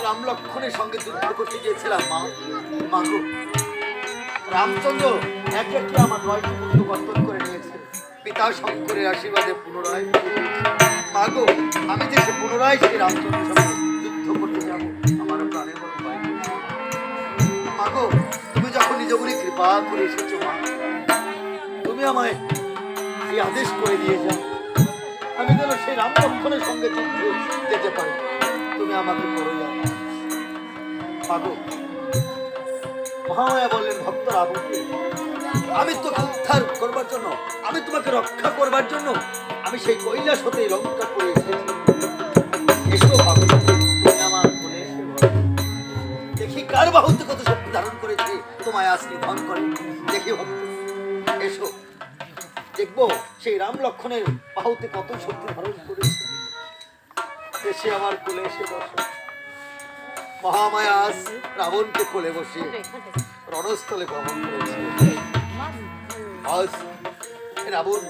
রাম লক্ষ্মণের সঙ্গে যুদ্ধ করতে গিয়েছিলাম মা। মাগো, রামচন্দ্র একে একে আমার 9টি পুত্র কর্তন করে নিয়েছে। পিতা শঙ্করের আশীর্বাদে পুনরায় মাগো, আমি যে পুনরায় সেই রামচন্দ্রের সঙ্গে যুদ্ধ করতে যাবো, আমারও প্রাণে বড় ভয় করছে। মাগো, তুমি যখন নিজ গুলি কৃপা করে এসেছো মা, তুমি আমায় এই আদেশ করে দিয়ে যাও, আমি যেন সেই রাম লক্ষ্মণের সঙ্গে যুদ্ধে যেতে পারি। তুমি আমাকে করে যাও মাগো। মহামায়া বললেন, ভক্ত রাবণকে আমি তোকে উদ্ধার করবার জন্য, আমি তোমাকে রক্ষা করবার জন্য আমি সেই কৈলাস হতে লঙ্কা করে এসেছি। এসো ভাবো, তুমি আমার কোলে এসে বলো, দেখি কার বাহুতে কত শক্তি ধারণ করেছে তোমায় আজ নিধন করে। দেখি ভক্ত, এসো দেখবো সেই রাম লক্ষ্মণের বাহুতে কত শক্তি ধারণ করেছে। এসে আমার কোলে এসে বসো। মহামায়া আজ রাবণকে কোলে বসিয়ে রণস্থলে গমন করেছে। আজ রাবণ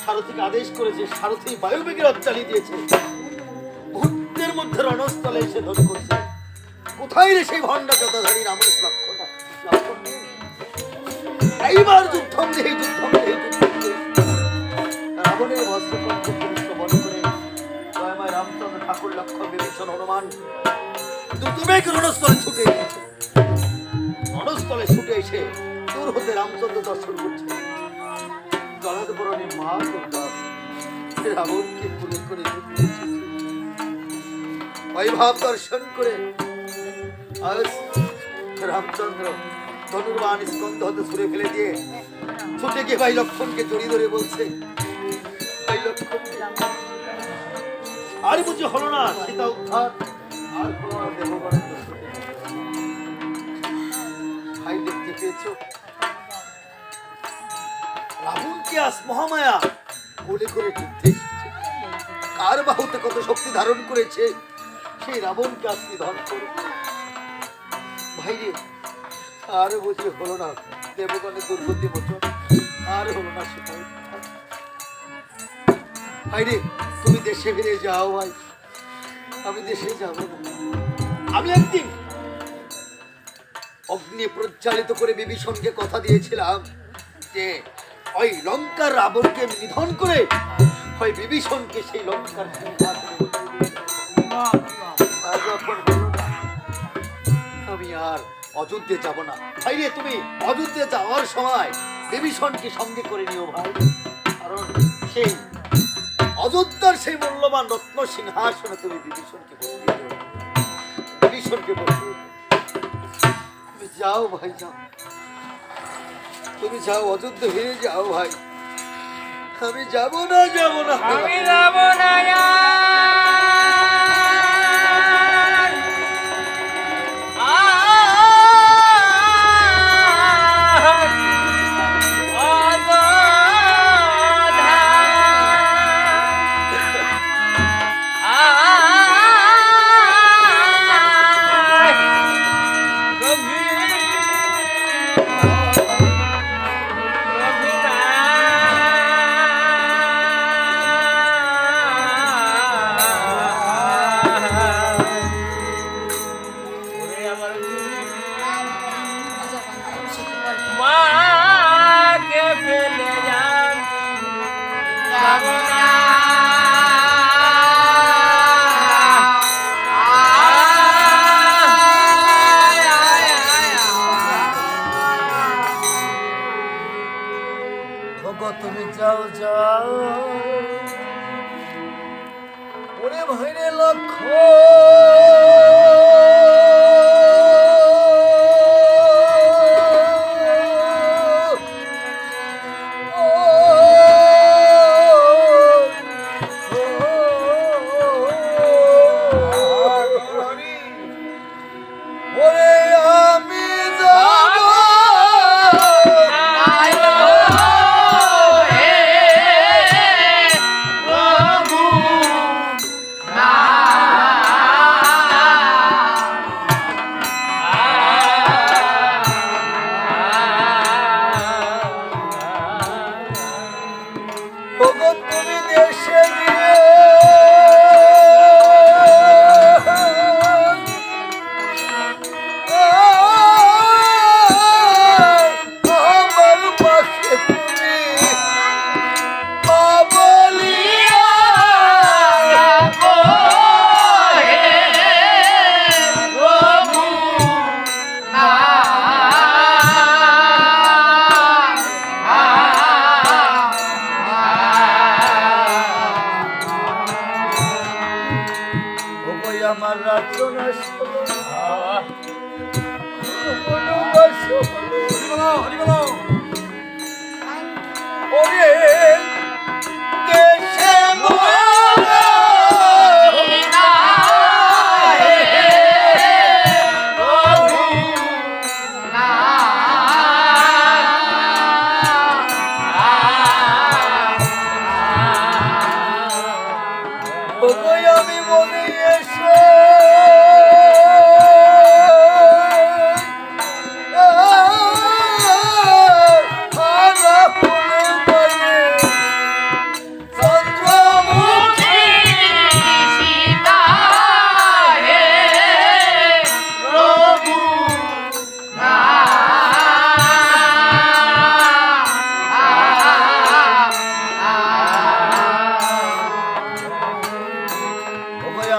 সারথীকে আদেশ করেছে, সারথী বায়ুবেগের রথ চালিয়ে দিয়েছে, মুহূর্তের মধ্যে রণস্থলে এসে ধন করছে। কোথায় রে সেই ভণ্ডা যথাধারী রামের লক্ষ্মণটা? লক্ষ্মণ নেই। এইবার যুদ্ধম দেহি যুদ্ধম দেহি যুদ্ধম দেহি। রাবণের বস্ত্রকণ্ঠ বন করে জয়ময় রামচন্দ্র ঠাকুর লক্ষ্মণ বিভীষণ হনুমান দুবেগ রণস্থলে ছুটে এসেছে। রণস্থলে ছুটে এসে দূর হতে রামচন্দ্র দর্শন করছে। জলাধবরণে মা দুর্গা রাবণকে কোলে করে বৈভব দর্শন করে আজ রামচন্দ্র ধনুর্বাণ স্কন্ধ হতে ছুঁড়ে ফেলে দিয়ে ছুটে গিয়ে ভাই লক্ষ্মণকে জড়িয়ে ধরে বলছে, ভাই লক্ষ্মণ, আর বুঝি হলো না সীতা উদ্ধার, আর হলো না দেবগণের দর্শন। ভাই দেখতে পেয়েছো রাবণকে আজ মহামায়া কোলে করে যুদ্ধে এসেছে। কার বাহুতে কত শক্তি ধারণ করেছে সেই রাবণকে আজ নিধন করে। ভাই রে, আর বুঝি হলো না দেবগণের দুর্গতি মোচন, আর হলো না সেটা। ভাই রে, তুমি দেশে ফিরে যাও ভাই, আমি দেশে যাব না। আমি একদিন অগ্নি প্রজ্বালিত করে বিভীষণকে কথা দিয়েছিলাম যে ওই লঙ্কার রাবণকে নিধন করে ওই বিভীষণকে সেই লঙ্কার আমি আর অযোধ্যে যাব না। ভাই রে, তুমি অযোধ্যে যাওয়ার সময় বিভীষণকে সঙ্গে করে নিও ভাই, কারণ সেই অযোধ্যার সেই মূল্যবান রত্ন সিংহাসনে তুমি বিভীষণকে বসিয়ে দিও। বিভীষণকে বসিয়ে তুমি যাও ভাই, যাও, তুমি যাও, অযোধ্যা ফিরে যাও ভাই। আমি যাব না, যাব না, আমি যাব না। তুমি যাও, যাও ওরে ভাইরে আমার রাজ্য নাশ হলো, ওরে দেশে আমি মনে এসে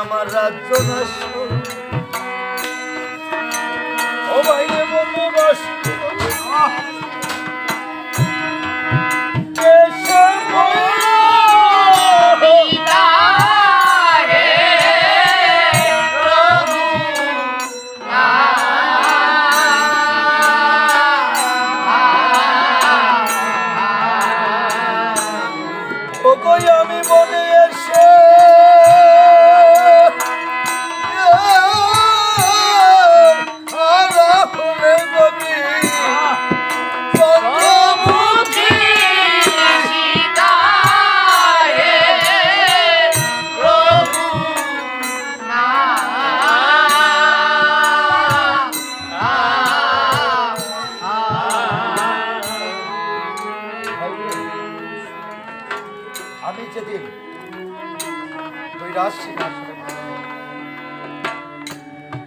আমার রাজ্য নাশ ও বাইরে বন্ধু বাস আমি মনে এসে আমি যেদিন ওই রাজসিংহাসনে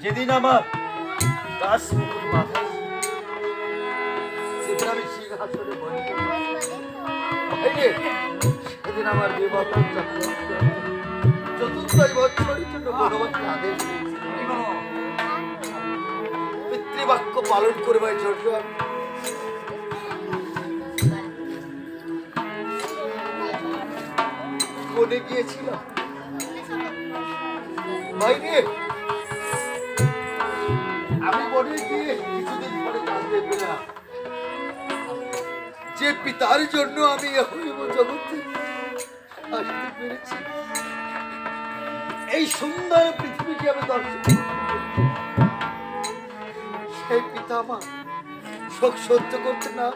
যেদিন আমার রাজমুকুট মাথায় সেদিন আমি সিংহাসনে সেদিন আমার বিবাহ চতুর্থ বছরের জন্য ভগবানের আদেশ পিতৃবাক্য পালন করবার জন্য বনে গিয়েছিলাম বাইরে আমি বনে গিয়ে কিছুদিন পরে জানতে পেলাম যে পিতার জন্য আমি হইব জগতে আসতে পেরেছি, এই সুন্দর পৃথিবীকে আমি দর্শন সেই পিতা মা শোক সহ্য করতে না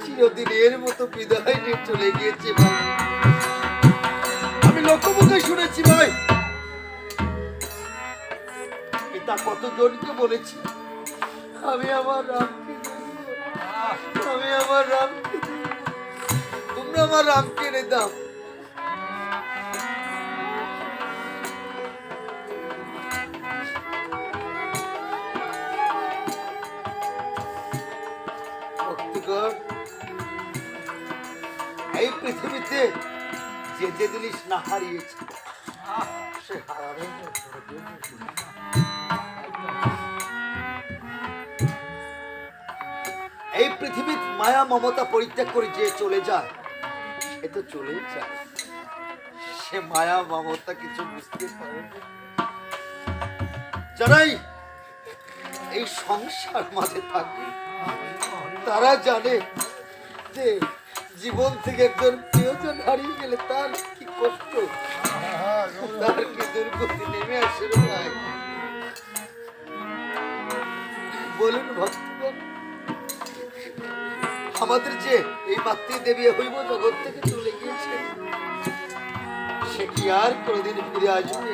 চিরদিনের মতো বিদায় নিয়ে চলে গিয়েছে ভাই। আমি লোকমুখে শুনেছি ভাই পিতা কতজনকে বলেছি আমি আমার রামকে তোমরা আমার রামকে এনে দাও। এই পৃথিবীতে যে যে জিনিস না হারিয়েছে সে হারাবে না। এই পৃথিবীর মায়া মমতা পরিত্যাগ করে যে চলে যায় সে তো চলেই যায়, সে মায়া মমতা কিছু বুঝতে পারে না। যারাই এই সংসার মাঝে থাকে তারা জানে যে জীবন থেকে একজন প্রিয়জন হারিয়ে গেলে তার কি কষ্ট, তার কি দুর্গতি নেমে আসে ভাই। বলুন ভক্তগণ, আমাদের যে এই মাতৃদেবী হইব জগৎ থেকে চলে গিয়েছে সে কি আর কোনদিন ফিরে আসবে?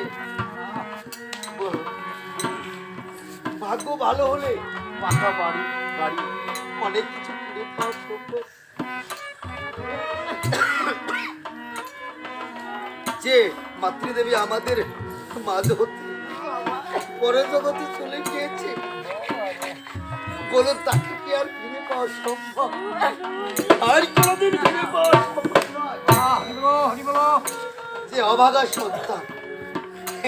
ভাগ্য ভালো হলে পাকা বাড়ি গাড়ি অনেক কিছু ফিরে পাওয়া সম্ভব। যে মাতৃদেবী আমাদের মাঝে হতে পরে জগতে চলে গিয়েছে বলুন তাকে কি আর ফিরে পাওয়া সম্ভব? আর কোনদিন ফিরে পাওয়া সম্ভব নয়। যে অভাগা সন্তান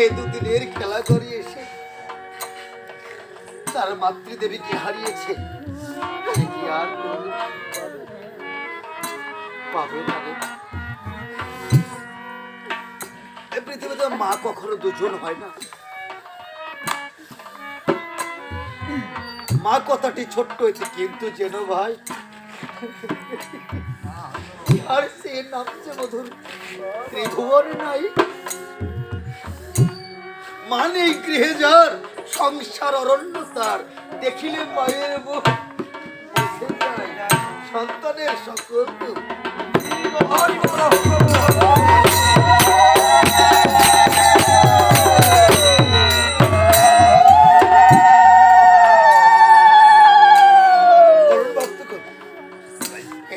এই দুদিনের খেলা করে এসে তার মাতৃদেবীকে হারিয়েছে সে কি আর পাবে না রে? এই পৃথিবীতে মা কখনো দুজন হয় না। মা কথাটি ছোট্ট হইতে, কিন্তু যেন ভাই আর সে নামছে মধুর ত্রিভুবনে নাই। মানে গৃহে যার সংসার অরণ্য তার, দেখিলে মায়ের মুখ বুঝে যায় সন্তানের সকল দুঃখ।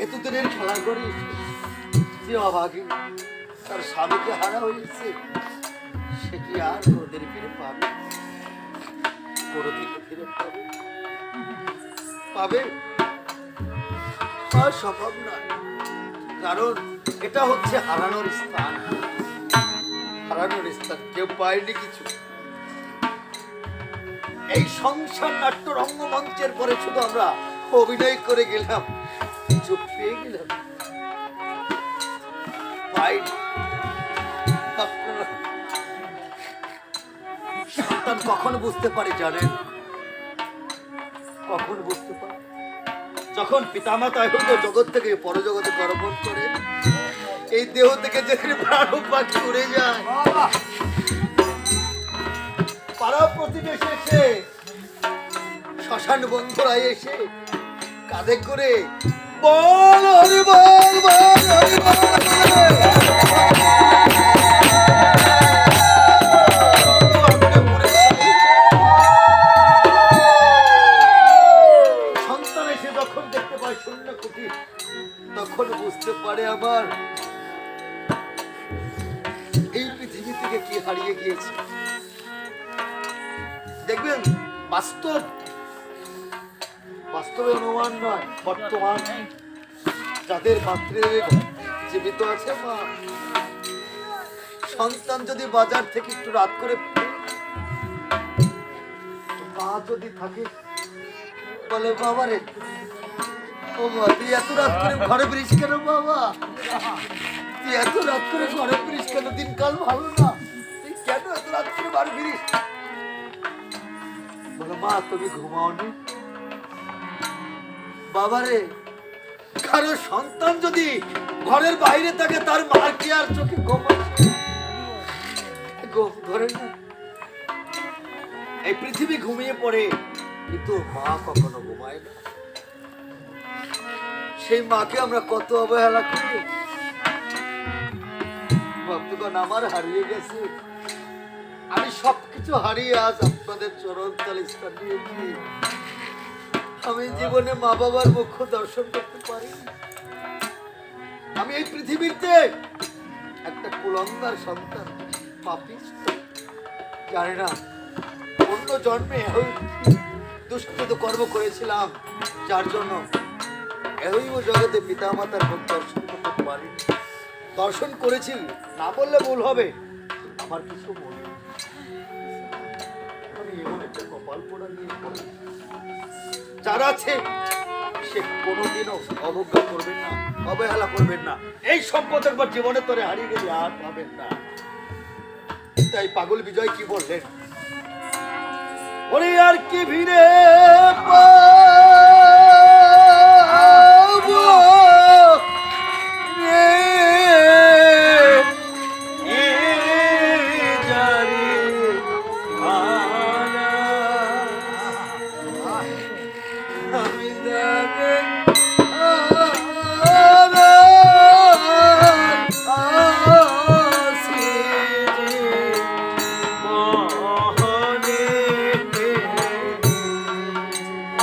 এতদিনের খেলা করে যে অভাগী তার স্বামীকে হারা হয়েছে, সে কি আর কোনদিন ফিরে পাবে? কোনদিন ফিরে পাবে? পাবে আর সম্ভব নয়, কারণ এটা হচ্ছে হারানোর স্থান। হারানোর স্থান, কেউ পায়নি কিছু। এই সংসার নাট্য রঙ্গমঞ্চের পরে শুধু আমরা অভিনয় করে গেলাম, চুপ পেয়ে গেলাম। সন্তান কখন বুঝতে পারে জানেন? কখন বুঝতে পারে? যখন পিতামাতা জগৎ থেকে পরজগতে কর্মণ করে, এই দেহ থেকে যেখানে প্রাণ পাখি উড়ে যায়, পাড়া প্রতিবেশী এসে, শ্মশান বন্ধুরা এসে কাঁধে করে বল হরি বল বল হরি বল। সন্তান এসে যখন দেখতে পায় শূন্য কুটির, তখন বুঝতে পারে আমার এই পৃথিবী থেকে কি হারিয়ে গিয়েছে। দেখবেন বাস্তবে অনুমান নয়, বর্তমান যাদের মাতৃদেব জীবিত আছে, মা সন্তান যদি বাজার থেকে একটু রাত করে, মা যদি থাকে বলে বাবা রে, ও মা তুই এত রাত করে ঘরে ফিরিস কেন? বাবা তুই এত রাত করে ঘরে ফিরিস কেন? দিনকাল ভালো না, তুই কেন এত রাত করে বাড়ি ফিরিস? বলো মা তুমি ঘুমাওনি? বাবারে, কারো সন্তান যদি ঘরের বাইরে থাকে, তার মার কি আর চোখে ঘুম ধরে না? এই পৃথিবী ঘুমিয়ে পড়ে, কিন্তু মা কখনো ঘুমায় না। সেই মাকে আমরা কত অবহেলা করি। ভক্তগণ আমার হারিয়ে গেছে, আমি সবকিছু হারিয়ে আজ আপনাদের চরণ তলে স্থান নিয়েছি। আমি জীবনে মা বাবার মুখ দর্শন করতে পারি। আমি এই পৃথিবীতে একটা কুলঙ্গার সন্তান, পাপিষ্ঠ। জানি না অন্য জন্মে দুষ্ট কর্ম করেছিলাম, যার জন্য এই জগতে পিতা মাতার মুখ দর্শন করতে পারি। দর্শন করেছি না বললে ভুল হবে, আমার কিছু মনে আমি এমন একটা কপাল পোড়া নিয়ে পড়ি, যারা আছে সে কোনোদিনও অবজ্ঞা করবেন না, অবহেলা করবেন না। এই সম্পদ একবার জীবনে তরে হারিয়ে গেলে আর পাবেন না। তাই পাগল বিজয় কি বললেন? ওরে আর কি ভিড়ে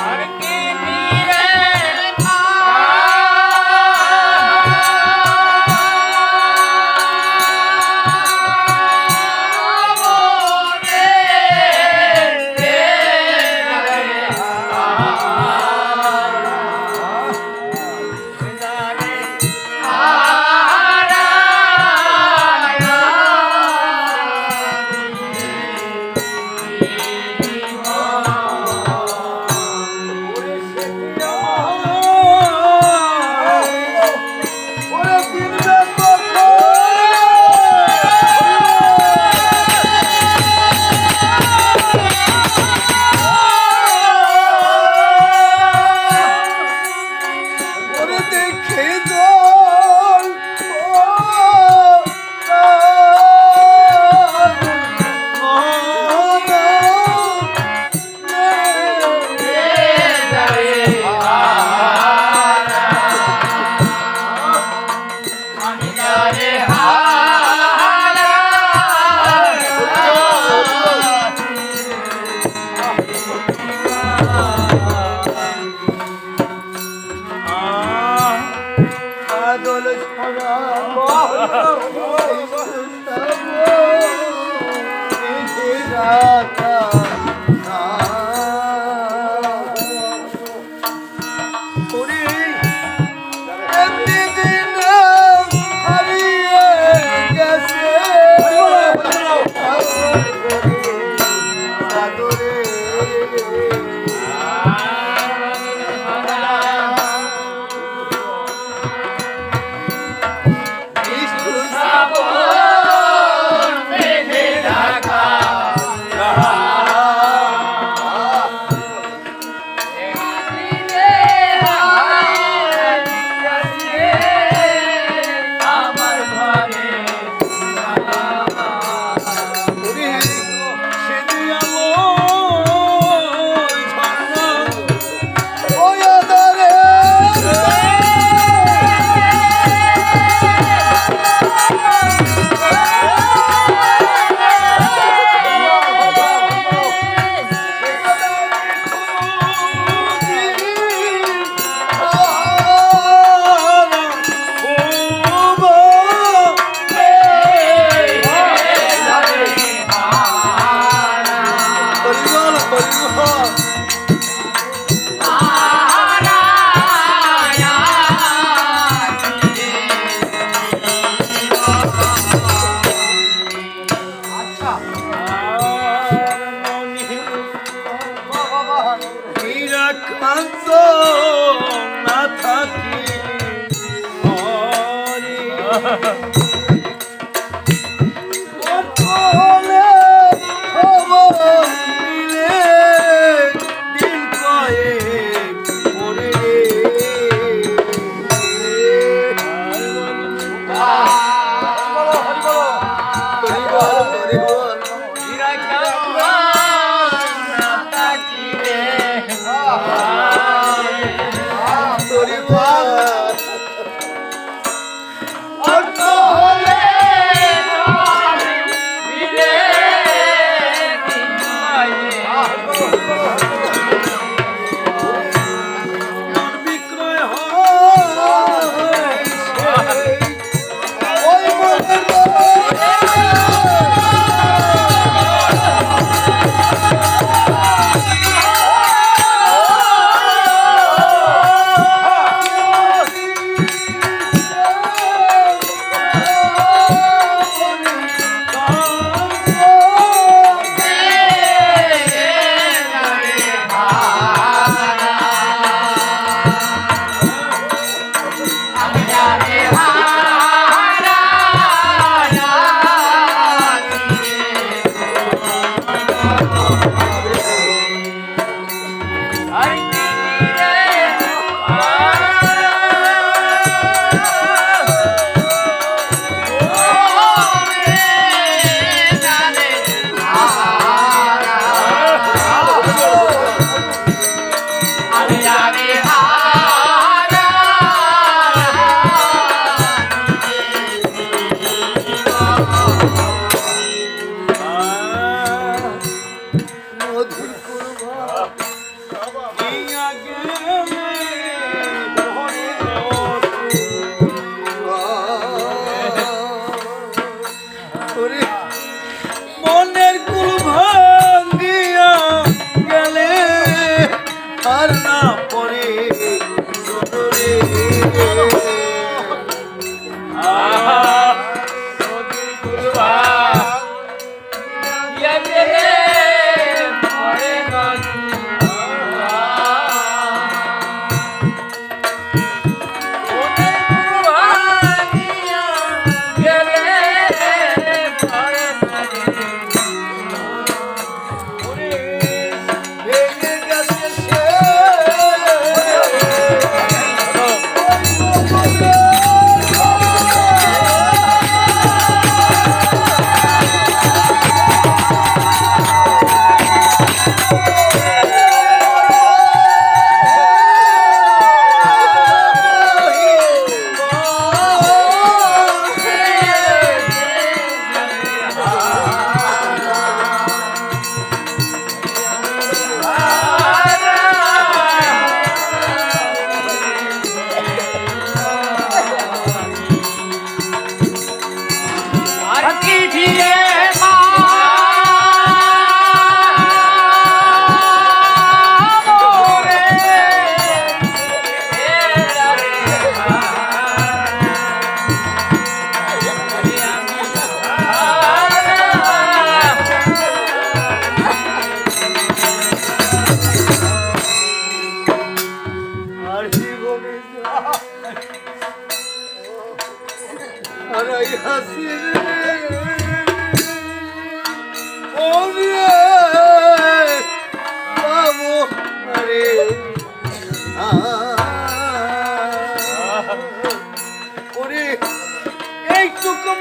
আরে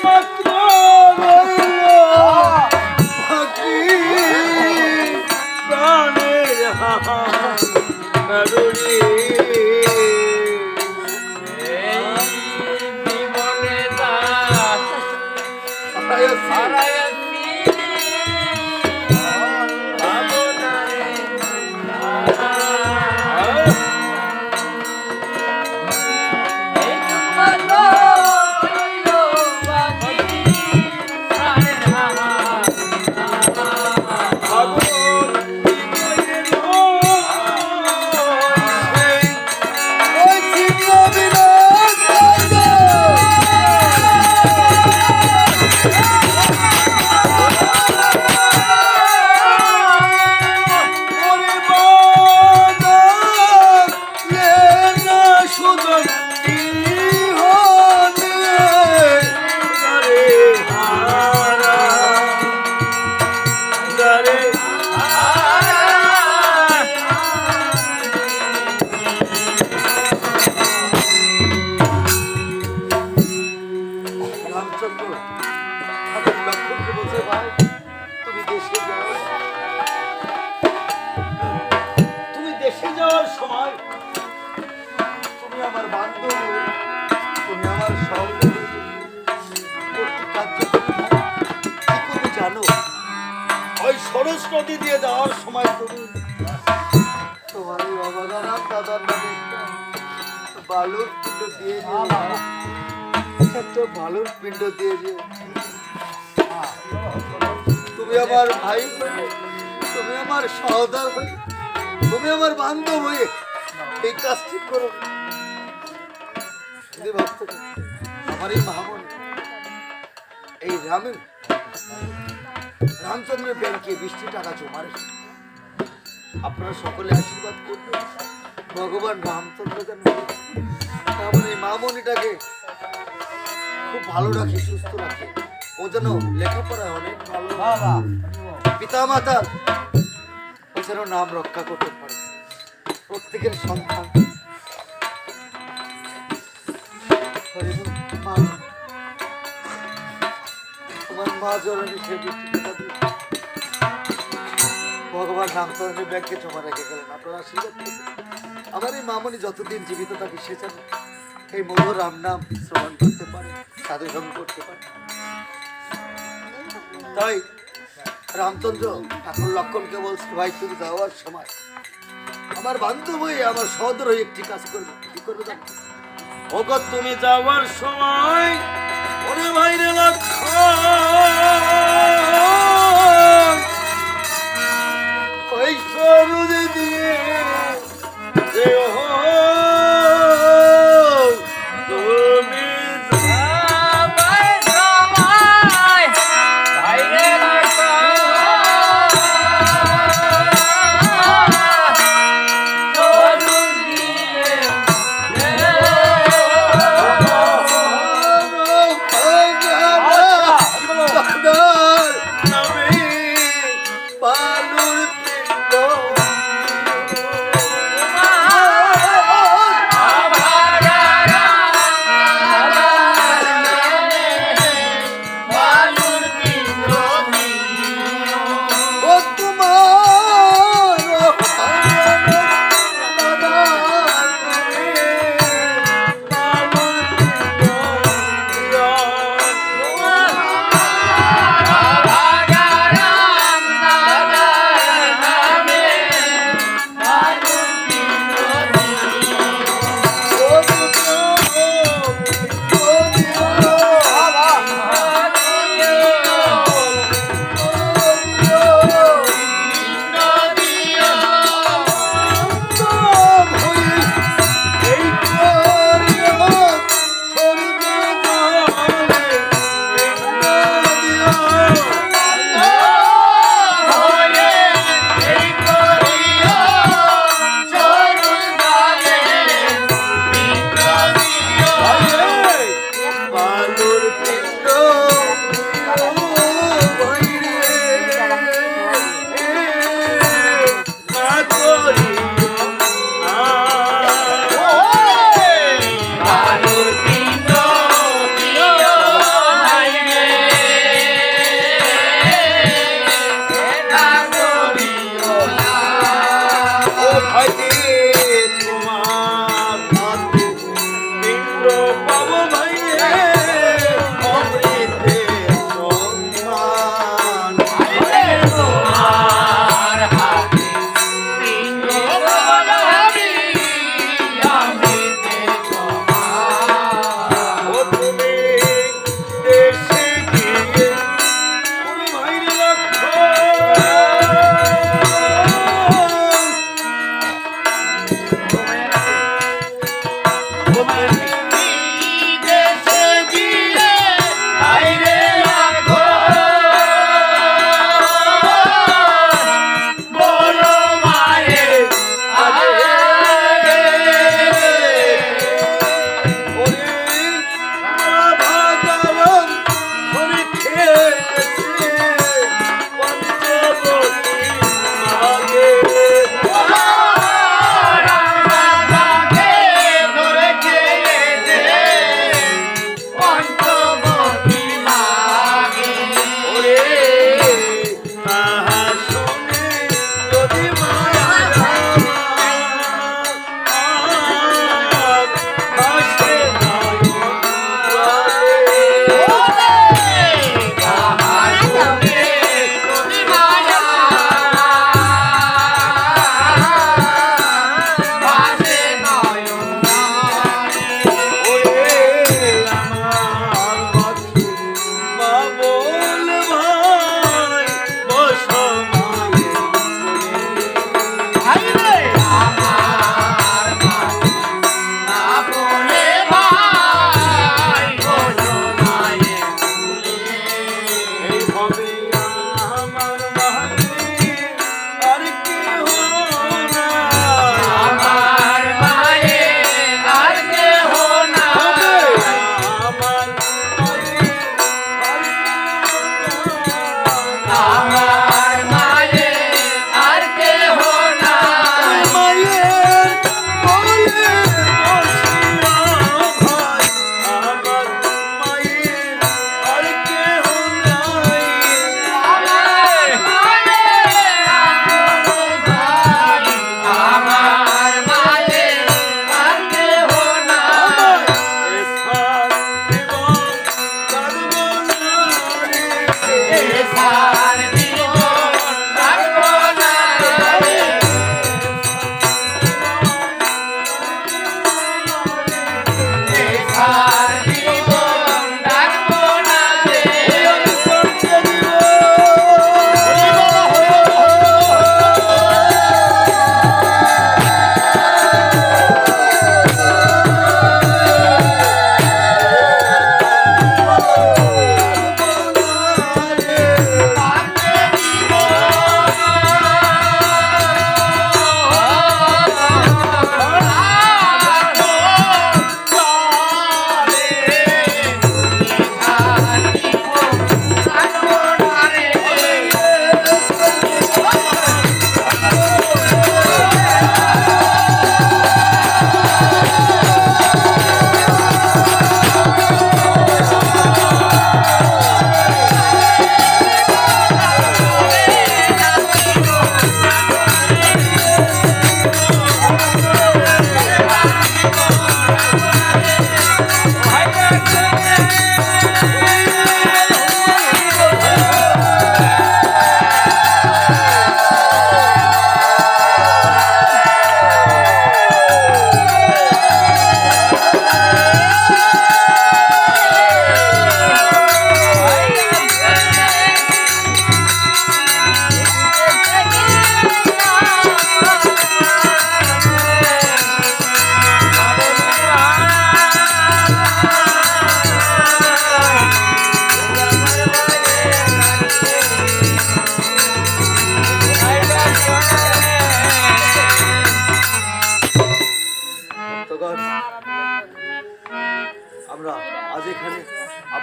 মাত্র রইল বাকি প্রাণের হাহাকারে। জীবনে দাস হারাইয়াছি ভাবনারে এই তোমার রইল বাকি প্রাণের ওই চিত্র বিনোদ ওরে বাবা লে না সুজন ইহনে গারে হারা গারে রামচন্দ্র ঠাকুর লক্ষ্মণকে বলছে, ভাই তুমি দেশে যাও, তুমি দেশে যাওয়ার সময় তুমি আমার বান্ধব, তুমি আমার সহযোগী, একটি কার্য করবে না। কি করবে জানো? ওই সরস নদী দিয়ে যাওয়ার সময় তুমি তোমার এই অবদান দাদার নামে একটা বালুর পিণ্ড দিয়ে যেও, একটা বালুর পিণ্ড দিয়ে যেও। তুমি আমার ভাই হয়ে, তুমি আমার সহোদর হয়ে, তুমি আমার বান্ধব হয়ে এই কাজটি করো। যদি ভাবতে পারো, আমার এই মহামণি এই রামচন্দ্রের ব্যাংকে 20টি টাকা জমা রেখে আপনারা সকলে আশীর্বাদ করবেন ভগবান রামচন্দ্র যেন আমার এই মামনিটাকে খুব ভালো রাখে, সুস্থ রাখে, ও যেন লেখাপড়ায় অনেক ভালো, পিতা মাতার ও যেন নাম রক্ষা করতে পারে, প্রত্যেকের সন্তান। মা, তোমার মা জননী সে ভগবান রামচন্দ্রের ব্যাংকে জমা রেখে গেলেন, আপনারা আশীর্বাদ করবেন আমার এই মামনি যতদিন জীবিত থাকে সে যেন এই মধুর রাম নাম শ্রবণ করতে পারে, সাধু সঙ্গ করতে পারে। তাই রামচন্দ্র ঠাকুর লক্ষণকে বলছে, ভাই তুমি যাওয়ার সময় আমার বান্ধব হয়ে, আমার সহোদর হয়ে একটি কাজ করবে। কি করবে জানো? ওগো তুমি যাওয়ার সময় ওরে ভাইরে লক্ষণ ওই সরুদ দিয়ে যেও তুমি। আমায় আমায় ভাইরে দাদা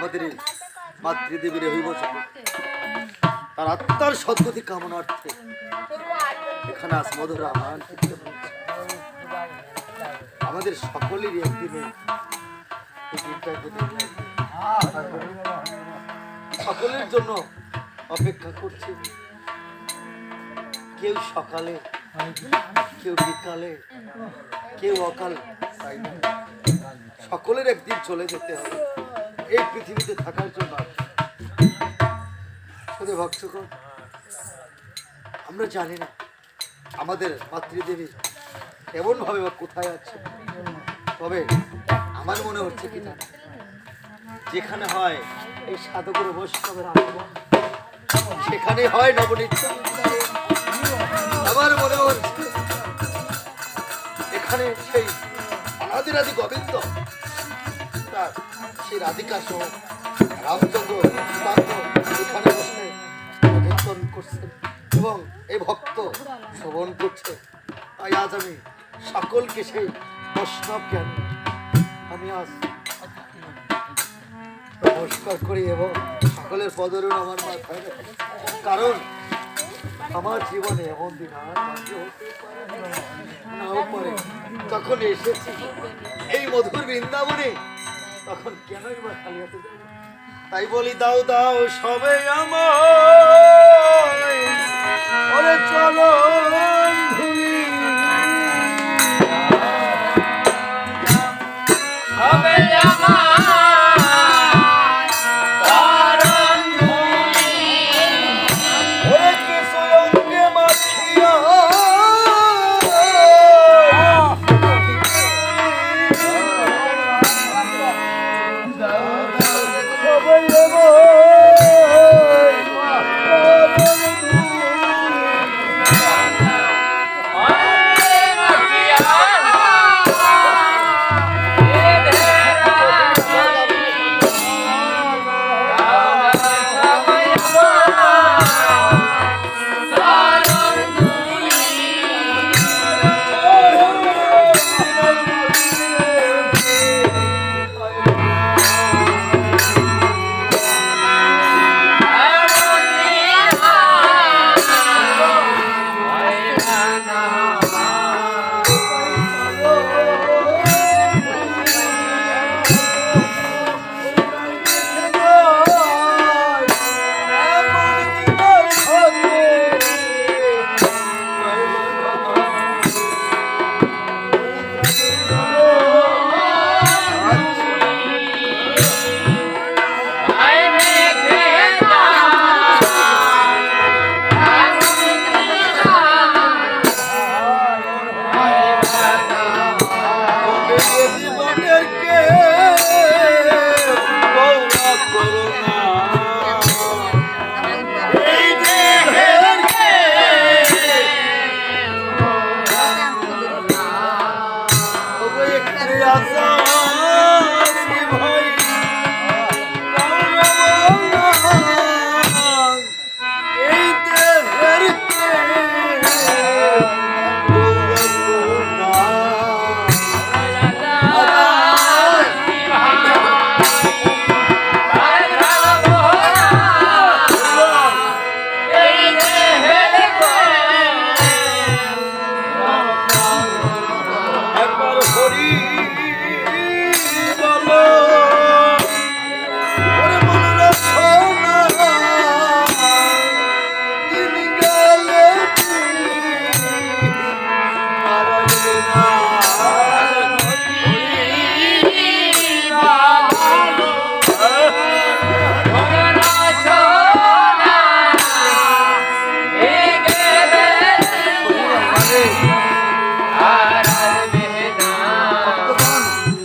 আমাদের এই মাতৃদেবীর হইব তার আত্মার সদ্গতি কামনার্থে এখানে আজ মধুর আহ্বান করতে হয়েছে। আমাদের সকলেরই একদিনে এই দিনটা যেতে সকলের জন্য অপেক্ষা করছে। কেউ সকালে, কেউ বিকালে, কেউ অকাল, তাই না? সকলের একদিন চলে যেতে হবে এই পৃথিবীতে থাকার জন্য। শুধু ভক্তগণ, আমরা জানি না আমাদের মাতৃদেবী এমন ভাবে বা কোথায় আছে, তবে আমার মনে হচ্ছে কি না, যেখানে হয় এই সাধকের বৈষ্ণবের আগমন, সেখানে হয় নবনীত। আমার মনে হচ্ছে এখানে সেই অনাদিরাদি গোবিন্দ তার সেই রাধিকা সহ রামচন্দ্র এখানে বসে কীর্তন করছেন এবং এই ভক্ত শ্রবণ করছে। তাই আজ আমি সকলকে সেই বৈষ্ণব জ্ঞান আমি আজ নমস্কার করি এবং সকলের পদরূপ আমার মাথায় রাখি। কারণ আমার জীবনে এমন দিন আর বাকি হতে পারে নাও পারে। যখন এসেছি এই মধুর বৃন্দাবনে, তখন কেনই বা খালি হাতে যাব? তাই বলি দাও দাও সবে আমার চলো ধুলি হবে আমার চরণ ধুলি। ওরে কি সঙ্গে মাখিয়া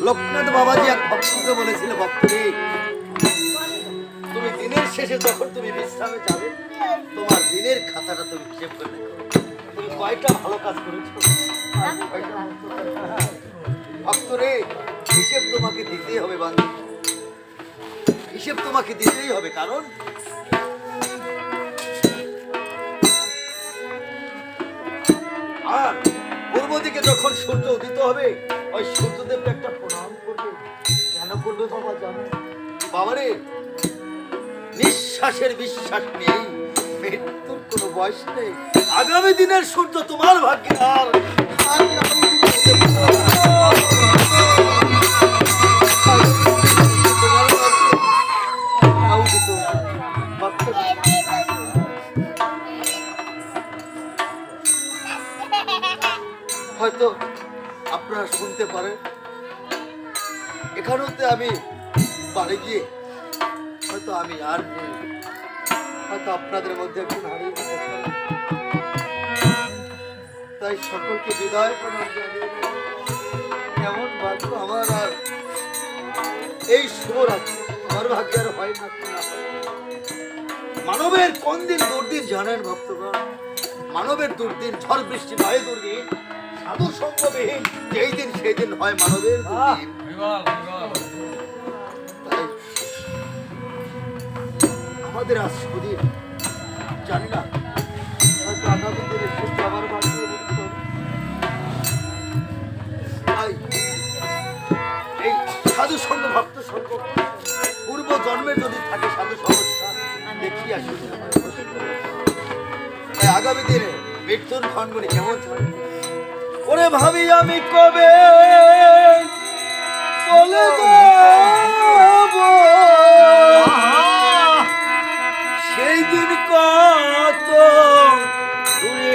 লোকনাথ বাবাজি এক ভক্তকে বলেছিল, ভক্তরে তুমি দিনের শেষে যখন তুমি বিশ্রামে যাবে, তোমার দিনের খাতাটা তুমি হিসেব করে দেখো, তুমি কয়টা ভালো কাজ করেছো। ভক্তরে হিসেব তোমাকে দিতেই হবে বান্ধব, হিসেব তোমাকে দিতেই হবে। কারণ আর পূর্ব দিকে যখন সূর্য উদিত হবে, ওই সূর্যদেবকে একটা প্রণাম করবে। কেন করবে বাবা জানো? বাবারে, নিঃশ্বাসের বিশ্বাস নেই, মৃত্যুর কোনো বয়স নেই। আগামী দিনের সূর্য তোমার ভাগ্যে আর আর নাও দিতে পারে না। তোমার ভাগ্যে নাও দিতে পারে না। হয়তো আপনারা শুনতে পারেন, এখানেতে আমি বাড়ি গিয়ে হয়তো আমি আর নেই, হয়তো আপনাদের মধ্যে একজন হারিয়ে যেতে পারে। তাই সকলকে বিদায় প্রণাম জানিয়ে কেমন ভাগ্য আমার, আর এই শুভরাত্রি আমার ভাগ্যে আর হয় না কি না হয়। মানবের কোন দিন দুর্দিন জানেন ভক্তগণ? মানবের দুর্দিন ঝড় বৃষ্টি নয়, দুর্দিন সাধু সঙ্গবিহীন যেই দিন সেই দিন হয় মানবের দুর্দিন। তাই আমাদের আজ সুদিন জানি না, হয়তো আগামী দিনে সে আবার ভাগ্যে মুক্ত হবে। তাই এই সাধু সঙ্গ ভক্ত সঙ্গ পূর্ব জন্মের যদি থাকে সাধু সংস্থান দেখি আসি। তাই আগামী দিনে মৃত্যুর ক্ষণগুলি কেমন চলে ওরে ভাবি আমি কবে চলে যাব, সেই দিন কত দূরে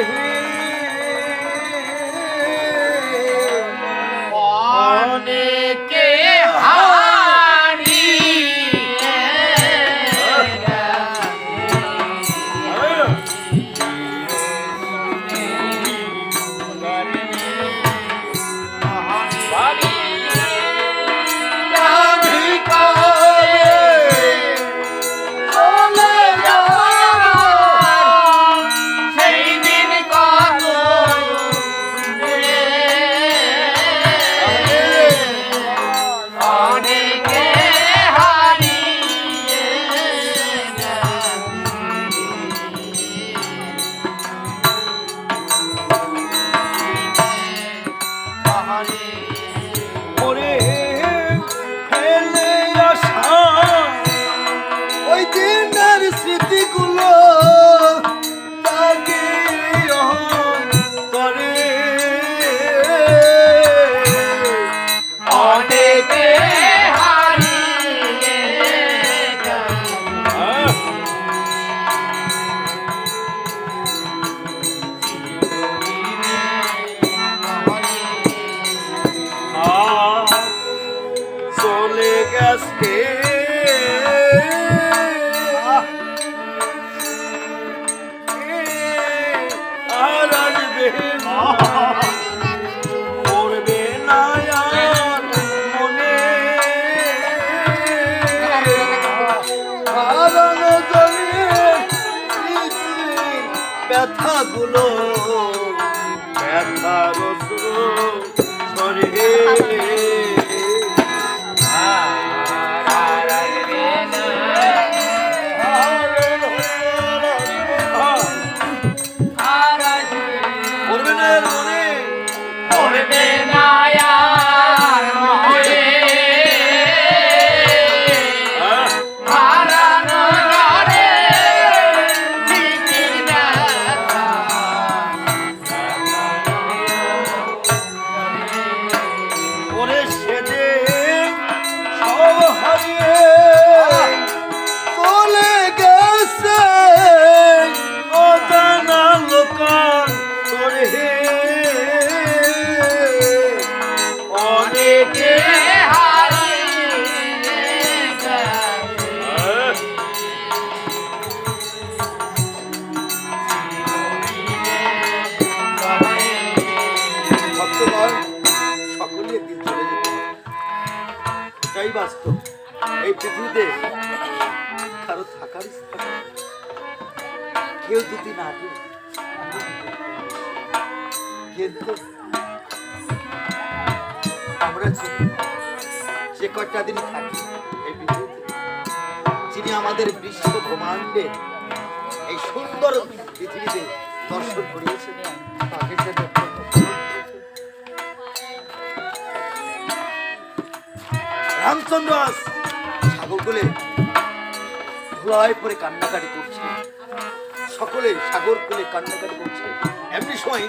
অনেকে হারিয়ে ওরে ফেলে আসা ওই দিনের স্মৃতিগুলো তাকে করে অনেকে হারিয়ে চলে গেছে আর আসবে না, করবে না আর মনে হারানো জনের স্মৃতির ব্যথাগুলো, ব্যথার সরে করবে না এর মনে করবে না আর মনে হারানো ঘরে স্মৃতির ব্যথা। ওরে সেদে সব হারিয়ে চলে গেছে অজানা লোকান তোরে অনেকে হারিয়ে গেছে। ভক্তগণ সকলে দিন চলে যেতে হবে, এটাই বাস্তব। এই পৃথিবীতে কারো থাকার ইচ্ছা নেই। কেউ দুদিন আগে কিন্তু আমরা যে কটা দিন থাকি এই পৃথিবীতে, যিনি আমাদের বিশ্ব ব্রহ্মাণ্ডে এই সুন্দর পৃথিবীতে দর্শন করিয়েছেন, তাকে সে দর্শন করতে হবে। রামচন্দ্র আজ সাগর সকলে ধুলায় পরে কান্নাকাটি করছে, সকলে সাগর কুলে কান্নাকাটি করছে। এমনি সময়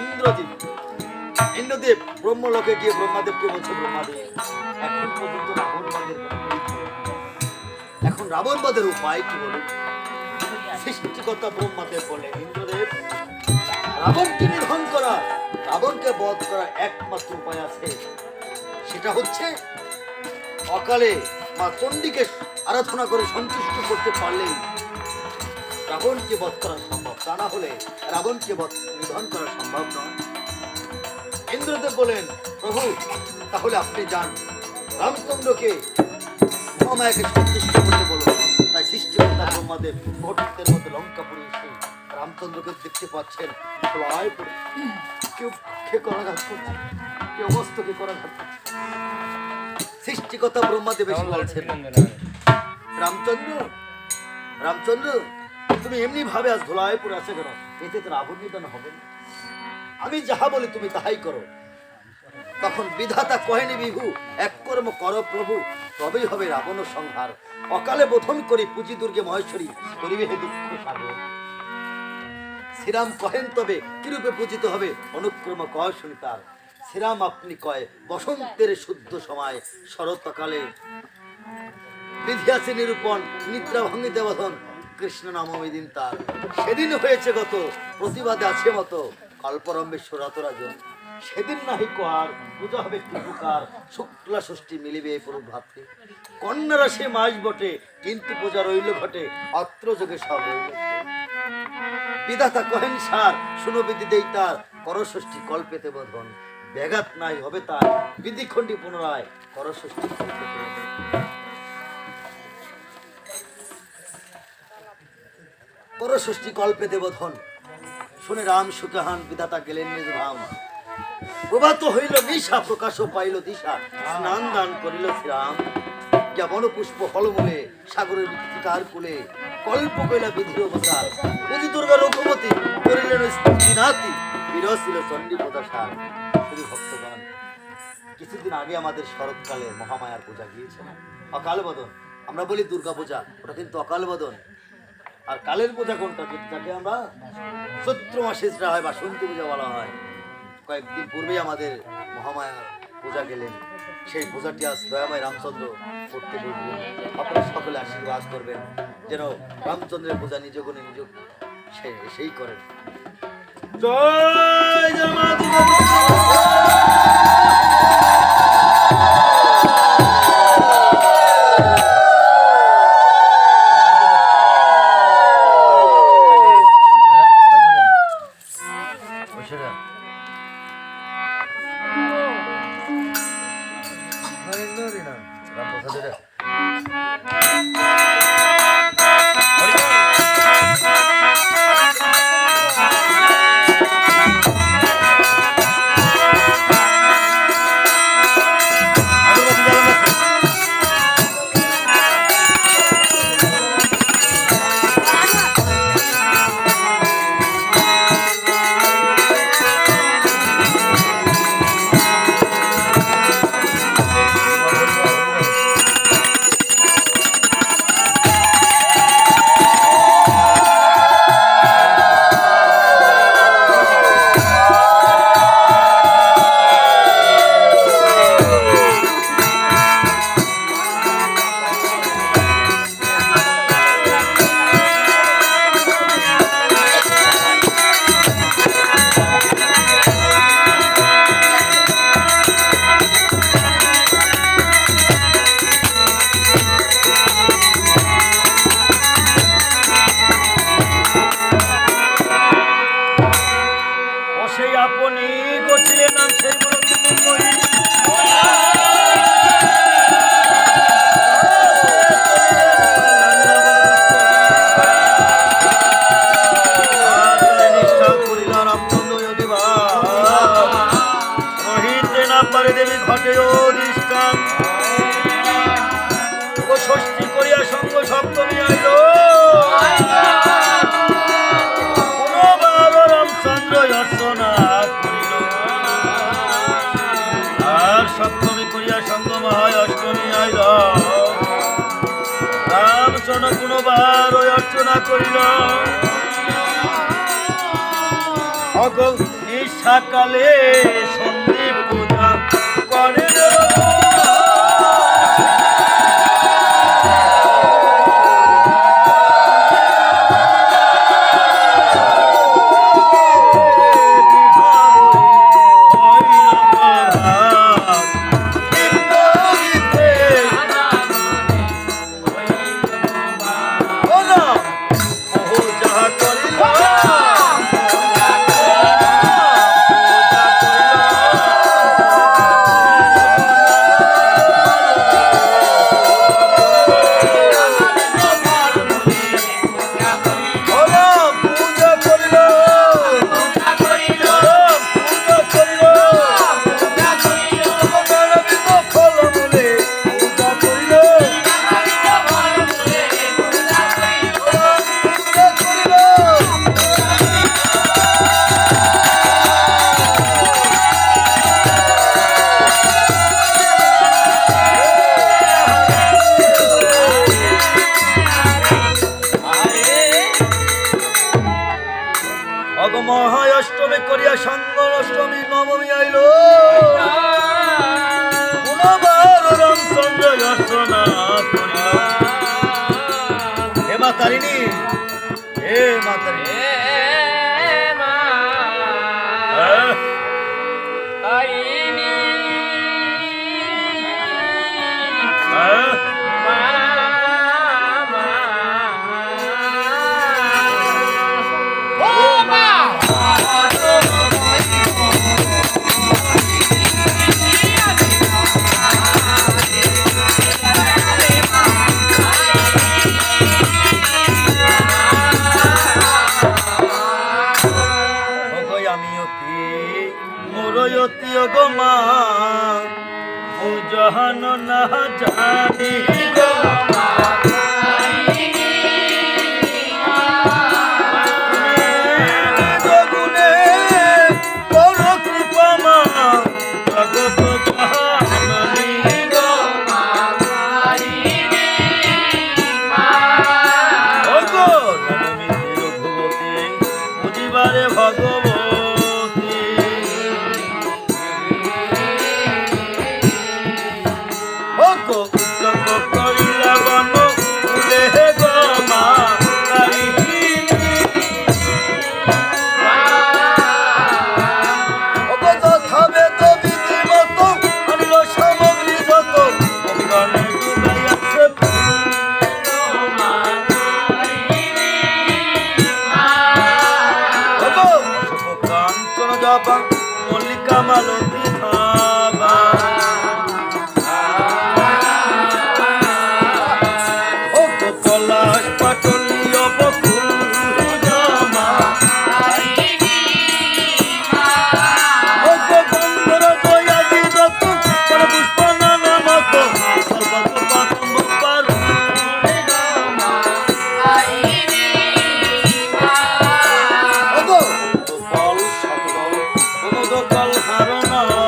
ইন্দ্রদেব ব্রহ্মলোকে গিয়ে ব্রহ্মাদেবকে বলছে, ব্রহ্মাদেব এখন পর্যন্ত এখন রাবণবাদের উপায় কি বলুন? সৃষ্টিকর্তা ব্রহ্মাদেব বলে, ইন্দ্রদেব রাবণকে নিধন করা, রাবণকে বধ করার একমাত্র উপায় আছে, সেটা হচ্ছে অকালে মা চণ্ডীকে আরাধনা করে সন্তুষ্ট করতে পারলেই রাবণকে বধ করা সম্ভব, তা না হলে রাবণকে নিধন করা সম্ভব নয়। ইন্দ্রদেব বলেন, প্রভু তাহলে আপনি যান, রামচন্দ্রকে মহামায়াকে সন্তুষ্ট করতে বলো। তাই সৃষ্টিকর্তা ব্রহ্মাদেব মুহূর্তের মধ্যে লঙ্কাপুরে এসে রামচন্দ্রকে দেখতে পাচ্ছেন ধুলায় পড়ে, কেউ করাঘাত করছে, কেউ মস্তকে করাঘাত করছে। সৃষ্টিকর্তা ব্রহ্মাদেব এসে বলছেন, রামচন্দ্র রামচন্দ্র তুমি এমনি ভাবে আজ ধুলায় পড়ে আছে কেন? এতে তো রাবণ নিধন হবে না, আমি যাহা বলি তুমি তাহাই করো। তখন বিধাতা কহেনি, বিভু এক কর্ম করো প্রভু, তবেই হবে রাবণ সংহার। অকালে বোধন করি পুঁজি দুর্গে মহেশ্বরী, করিবে হে দুঃখ সাগর। শ্রীরাম কহেন তবে কিরূপে পূজিত হবে, অনুক্রম কয় শুনি তার। শ্রীরাম আপনি কয় বসন্তের শুদ্ধ সময়, শরৎকালে বিধি আছে নিরূপণ, নিদ্রা ভাঙ্গিতে বাঁধন, কৃষ্ণ নাম দিন তার। সেদিন হয়েছে গত, প্রতিবাদে আছে মতো, কল্পরম্বে সুরাতরাজন। সেদিন নাহি কোয়ার পূজা হবে ত্রিপুকার, শুক্লা ষষ্ঠী মিলিবে এই পুরো ভাতৃ। কন্যারা সে মাস বটে, কিন্তু পূজা রইল ঘটে, অত্র যোগে সব রইল। বিধাতা কহেন সার, শুনো বিধি দেই তার, করষষ্ঠী কল্পেতে বোধন। ব্যাঘাত নাই হবে তার, বিধিখণ্ডী পুনরায়, করষষ্ঠী কল্পেতে বোধন। করষষ্ঠী কল্পেতে বোধন শুনে রাম সুখহান, বিধাতা গেলেন নিজ ধাম। প্রভাত হইল নিশা, প্রকাশ পাইল দিশা, স্নান দান করিল শ্রীরাম। যা বনপুষ্প ফলমূলে, সাগরের বিকার কুলে, কল্প কইলা বিধি অবতার। বুঝি দুর্গা রঘুমতি করিলেন স্ত্রীনাতি, বিরসিল চণ্ডী প্রদাসার। শুধু ভক্তগণ, কিছুদিন আগে আমাদের শরৎকালে মহামায়ার পূজা গিয়েছে না, অকাল বদন। আমরা বলি দুর্গা পূজা, ওটা কিন্তু অকাল বদন। আর কালের পূজা কোনটা, যাকে আমরা চৈত্র মাসে যেটা হয় বাসন্তী পূজা বলা হয়। কয়েকদিন পূর্বেই আমাদের মহামায়া পূজা গেলেন, সেই পূজাটি আজ দয়াময় রামচন্দ্র করতে বলবেন। আপনারা সকলে আশীর্বাদ করবেন যেন রামচন্দ্রের পূজা নিজ গুণে নিজ সেই করেন। জয় জয় মা দুর্গা। অর্চনা করিল অগল নিশাকালে সন্ধি পূজা করিল মহাষ্টমী করিয়া সঙ্গর অষ্টমী নবমী আইল পুনবার রামচন্দ্র অর্চনা করিল হে মাতারিণী হে মাতারিণী মোরয়তি গো মা বুঝান না জানি গো মা জগুনে বড় কৃপা মা জগত জাননি গো মা ওগো নবমী রঘুবতী বুঝিবারে ভগবতী মল্লিকা মালতী ভাবা ও পলাশ পাটলি অবকুল জামা ও গন্ধর দয়া দিদত পুষ্প নানা মত সর্বত পাতম্ব পার গোপাল সকল কোন দোকাল হারনা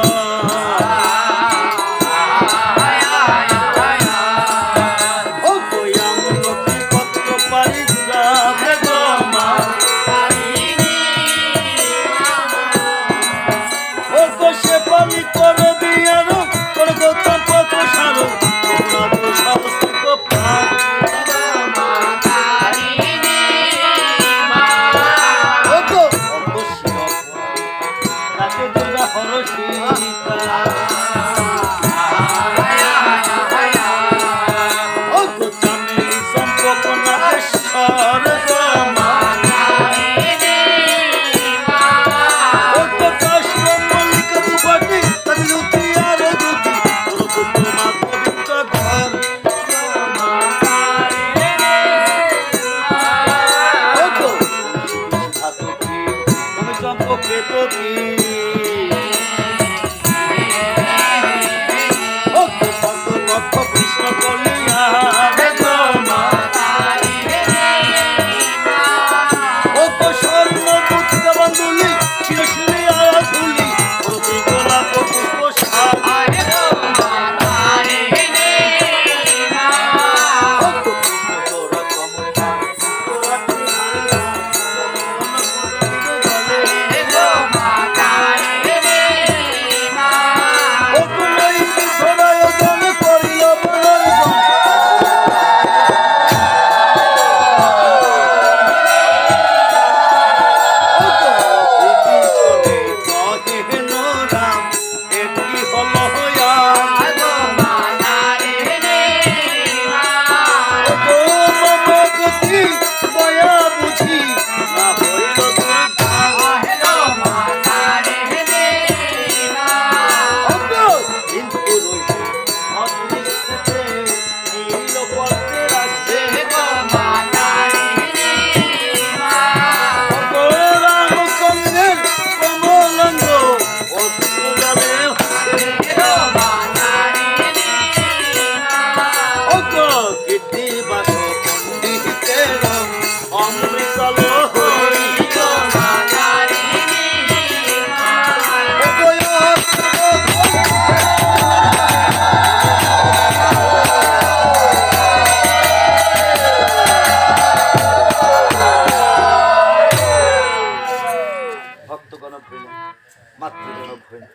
মাতৃজনক হইন।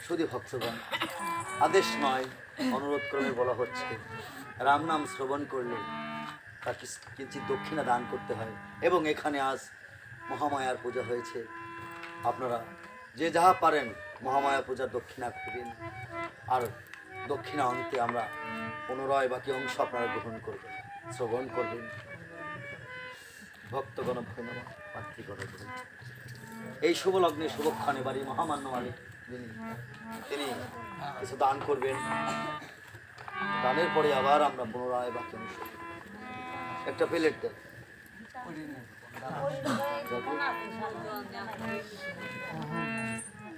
শুধু ভক্তগণ, আদেশ নয় অনুরোধ ক্রমে বলা হচ্ছে, রাম নাম শ্রবণ করলে তাকে কিঞ্চিৎ দক্ষিণা দান করতে হয়। এবং এখানে আজ মহামায়ার পূজা হয়েছে, আপনারা যে যাহা পারেন মহামায়া পূজার দক্ষিণা করবেন। আর দক্ষিণা অন্তে আমরা পুনরায় বাকি অংশ আপনারা গ্রহণ করবেন, শ্রবণ করবেন। ভক্তগণ ভৈনব, মাতৃগণ ভৈনব। এই শুভ লগ্নে শুভক্ষণে বাড়ি মহামান্য মালিক তিনি কিছু দান করবেন। দানের পরে আবার আমরা পুনরায় বাকি অংশ একটা প্লেট দেন।